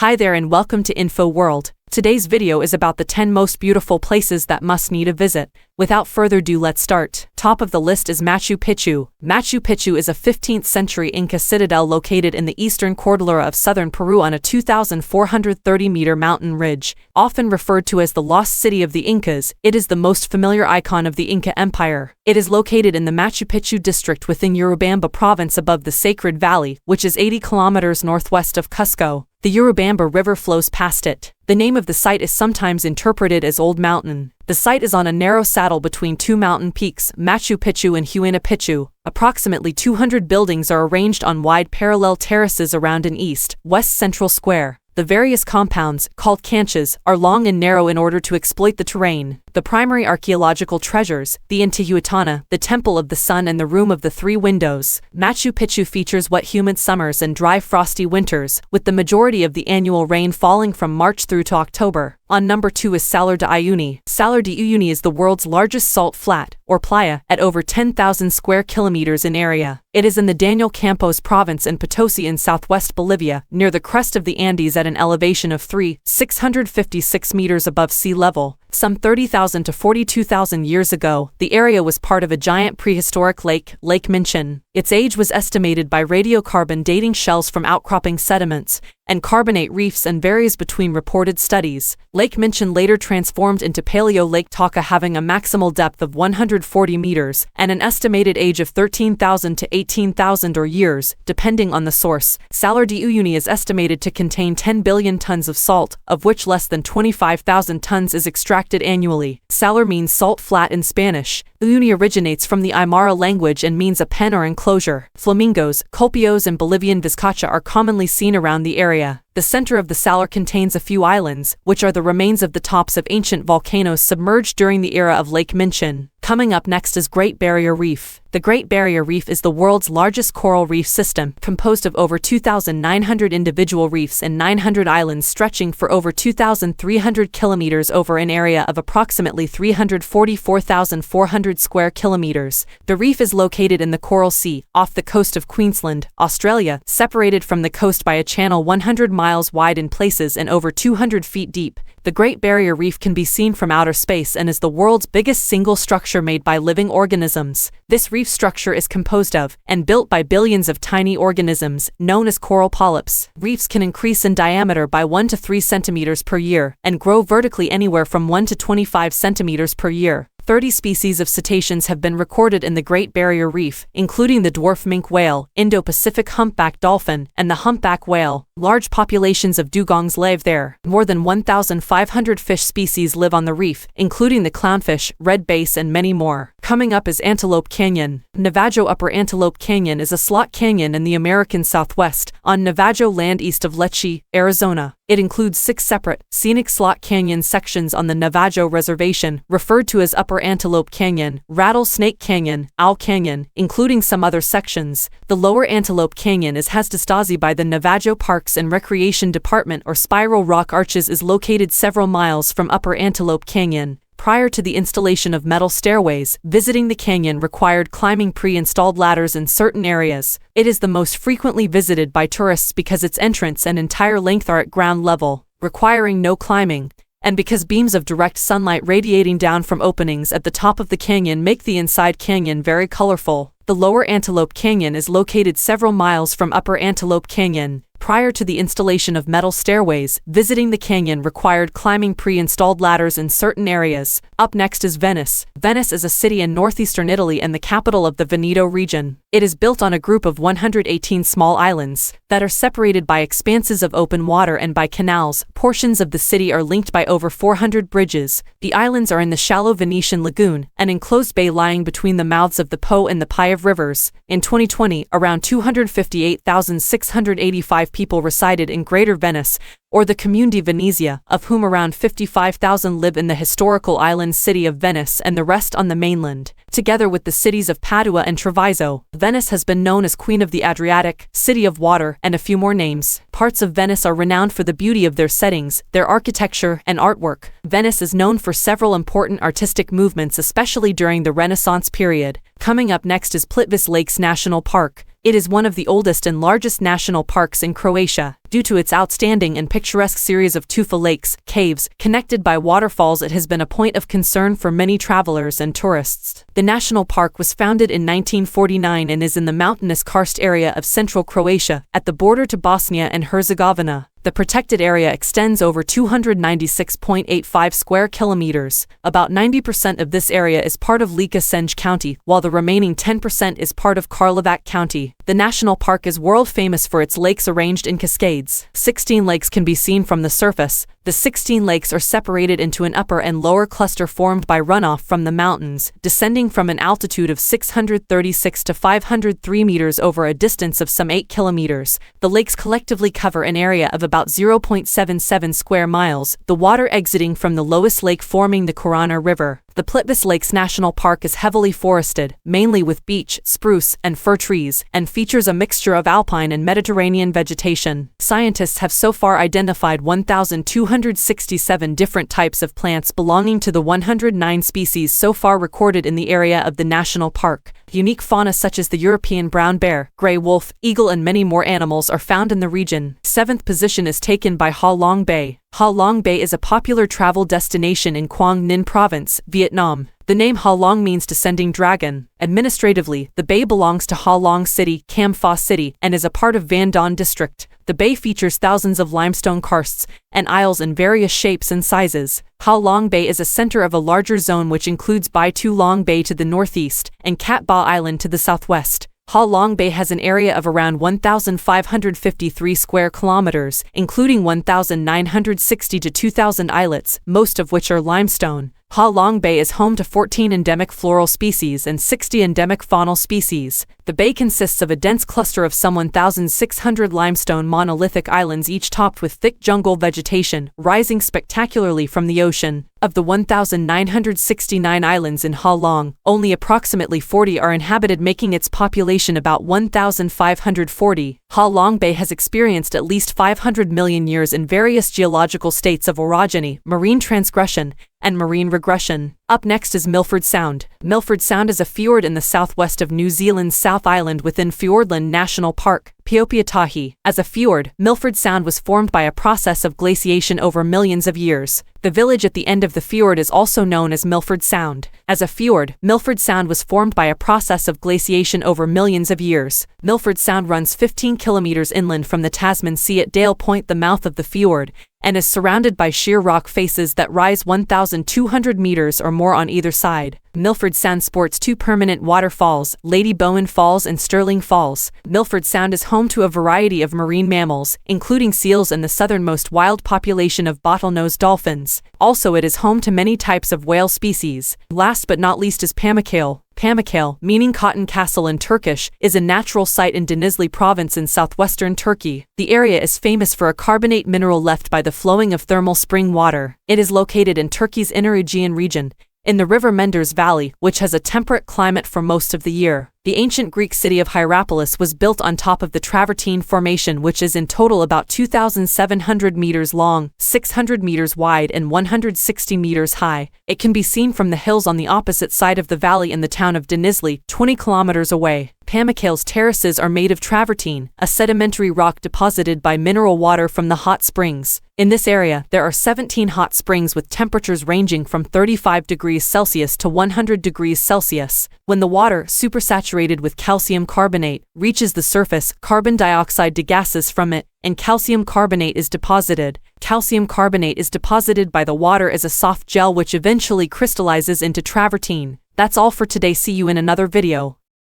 Hi there and welcome to Info World. Today's video is about the 10 most beautiful places that must need a visit. Without further ado, let's start. Top of the list is Machu Picchu. Machu Picchu is a 15th century Inca citadel located in the eastern cordillera of southern Peru on a 2,430-meter mountain ridge. Often referred to as the lost city of the Incas, it is the most familiar icon of the Inca Empire. It is located in the Machu Picchu district within Urubamba province above the Sacred Valley, which is 80 kilometers northwest of Cusco. The Urubamba River flows past it. The name of the site is sometimes interpreted as Old Mountain. The site is on a narrow saddle between two mountain peaks, Machu Picchu and Huayna Picchu. Approximately 200 buildings are arranged on wide parallel terraces around an east-west central square. The various compounds, called canchas, are long and narrow in order to exploit the terrain. The primary archaeological treasures, the Intihuatana, the Temple of the Sun and the Room of the Three Windows. Machu Picchu features wet humid summers and dry frosty winters, with the majority of the annual rain falling from March through to October. On number 2 is Salar de Uyuni. Salar de Uyuni is the world's largest salt flat, or playa, at over 10,000 square kilometers in area. It is in the Daniel Campos province in Potosi in southwest Bolivia, near the crest of the Andes at an elevation of 3,656 meters above sea level. Some 30,000 to 42,000 years ago, the area was part of a giant prehistoric lake, Lake Minchin. Its age was estimated by radiocarbon dating shells from outcropping sediments and carbonate reefs and varies between reported studies. Lake Minchin later transformed into Paleo Lake Tauca, having a maximal depth of 140 meters and an estimated age of 13,000 to 18,000 or years, depending on the source. Salar de Uyuni is estimated to contain 10 billion tons of salt, of which less than 25,000 tons is extracted annually. Salar means salt flat in Spanish. Uyuni originates from the Aymara language and means a pen or enclosure. Flamingos, colpios and Bolivian vizcacha are commonly seen around the area. The center of the salar contains a few islands, which are the remains of the tops of ancient volcanoes submerged during the era of Lake Minchin. Coming up next is Great Barrier Reef. The Great Barrier Reef is the world's largest coral reef system, composed of over 2,900 individual reefs and 900 islands stretching for over 2,300 kilometers over an area of approximately 344,400 square kilometers. The reef is located in the Coral Sea, off the coast of Queensland, Australia, separated from the coast by a channel 100 miles wide in places and over 200 feet deep. The Great Barrier Reef can be seen from outer space and is the world's biggest single structure made by living organisms. This reef structure is composed of and built by billions of tiny organisms, known as coral polyps. Reefs can increase in diameter by 1 to 3 centimeters per year and grow vertically anywhere from 1 to 25 centimeters per year. 30 species of cetaceans have been recorded in the Great Barrier Reef, including the dwarf minke whale, Indo-Pacific humpback dolphin, and the humpback whale. Large populations of dugongs live there. More than 1,500 fish species live on the reef, including the clownfish, red bass, and many more. Coming up is Antelope Canyon. Navajo Upper Antelope Canyon is a slot canyon in the American Southwest, on Navajo land east of Lecce, Arizona. It includes 6 separate, scenic slot canyon sections on the Navajo Reservation, referred to as Upper Antelope Canyon, Rattlesnake Canyon, Owl Canyon, including some other sections. The Lower Antelope Canyon is Hasdestasi by the Navajo Parks and Recreation Department, or Spiral Rock Arches is located several miles from Upper Antelope Canyon. Prior to the installation of metal stairways, visiting the canyon required climbing pre-installed ladders in certain areas. It is the most frequently visited by tourists because its entrance and entire length are at ground level, requiring no climbing, and because beams of direct sunlight radiating down from openings at the top of the canyon make the inside canyon very colorful. The Lower Antelope Canyon is located several miles from Upper Antelope Canyon. Prior to the installation of metal stairways, visiting the canyon required climbing pre-installed ladders in certain areas. Up next is Venice. Venice is a city in northeastern Italy and the capital of the Veneto region. It is built on a group of 118 small islands that are separated by expanses of open water and by canals. Portions of the city are linked by over 400 bridges. The islands are in the shallow Venetian lagoon, an enclosed bay lying between the mouths of the Po and the Piave rivers. In 2020, around 258,685 people resided in Greater Venice, or the Comune di Venezia, of whom around 55,000 live in the historical island city of Venice and the rest on the mainland. Together with the cities of Padua and Treviso, Venice has been known as Queen of the Adriatic, City of Water, and a few more names. Parts of Venice are renowned for the beauty of their settings, their architecture, and artwork. Venice is known for several important artistic movements, especially during the Renaissance period. Coming up next is Plitvice Lakes National Park. It is one of the oldest and largest national parks in Croatia. Due to its outstanding and picturesque series of tufa lakes, caves, connected by waterfalls, it has been a point of concern for many travelers and tourists. The national park was founded in 1949 and is in the mountainous karst area of central Croatia, at the border to Bosnia and Herzegovina. The protected area extends over 296.85 square kilometers. About 90% of this area is part of Lika Senj County, while the remaining 10% is part of Karlovac County. The national park is world famous for its lakes arranged in cascades. 16 lakes can be seen from the surface. The 16 lakes are separated into an upper and lower cluster formed by runoff from the mountains, descending from an altitude of 636 to 503 meters over a distance of some 8 kilometers. The lakes collectively cover an area of about 0.77 square miles, the water exiting from the lowest lake forming the Korana River. The Plitvice Lakes National Park is heavily forested, mainly with beech, spruce, and fir trees, and features a mixture of alpine and Mediterranean vegetation. Scientists have so far identified 1,267 different types of plants belonging to the 109 species so far recorded in the area of the national park. Unique fauna such as the European brown bear, gray wolf, eagle, and many more animals are found in the region. 7th position is taken by Ha Long Bay. Ha Long Bay is a popular travel destination in Quang Ninh Province, Vietnam. The name Ha Long means descending dragon. Administratively, the bay belongs to Ha Long City, Cam Pha City, and is a part of Van Don District. The bay features thousands of limestone karsts and isles in various shapes and sizes. Ha Long Bay is a center of a larger zone which includes Bai Tu Long Bay to the northeast and Cat Ba Island to the southwest. Ha Long Bay has an area of around 1,553 square kilometers, including 1,960 to 2,000 islets, most of which are limestone. Ha Long Bay is home to 14 endemic floral species and 60 endemic faunal species. The bay consists of a dense cluster of some 1,600 limestone monolithic islands, each topped with thick jungle vegetation, rising spectacularly from the ocean. Of the 1,969 islands in Ha Long, only approximately 40 are inhabited, making its population about 1,540. Ha Long Bay has experienced at least 500 million years in various geological states of orogeny, marine transgression, and marine regression. Up next is Milford Sound. Milford Sound is a fjord in the southwest of New Zealand's South Island within Fiordland National Park, Piopia. As a fjord, Milford Sound was formed by a process of glaciation over millions of years. The village at the end of the fjord is also known as Milford Sound. As a fjord, Milford Sound was formed by a process of glaciation over millions of years. Milford Sound runs 15 kilometers inland from the Tasman Sea at Dale Point, the mouth of the fjord, and is surrounded by sheer rock faces that rise 1,200 meters or more on either side. Milford Sound sports two permanent waterfalls, Lady Bowen Falls and Stirling Falls. Milford Sound is home to a variety of marine mammals, including seals and the southernmost wild population of bottlenose dolphins. Also, it is home to many types of whale species. Last but not least is Pamcahale. Pamcahale, meaning cotton castle in Turkish, is a natural site in Denizli province in southwestern Turkey. The area is famous for a carbonate mineral left by the flowing of thermal spring water. It is located in Turkey's inner Aegean region, in the river Menderes Valley, which has a temperate climate for most of the year. The ancient Greek city of Hierapolis was built on top of the Travertine Formation, which is in total about 2,700 meters long, 600 meters wide, and 160 meters high. It can be seen from the hills on the opposite side of the valley in the town of Denizli, 20 kilometers away. Pamcahale's terraces are made of travertine, a sedimentary rock deposited by mineral water from the hot springs. In this area, there are 17 hot springs with temperatures ranging from 35 degrees Celsius to 100 degrees Celsius. When the water, supersaturated with calcium carbonate, reaches the surface, carbon dioxide degasses from it, and calcium carbonate is deposited. Calcium carbonate is deposited by the water as a soft gel which eventually crystallizes into travertine. That's all for today. See you in another video.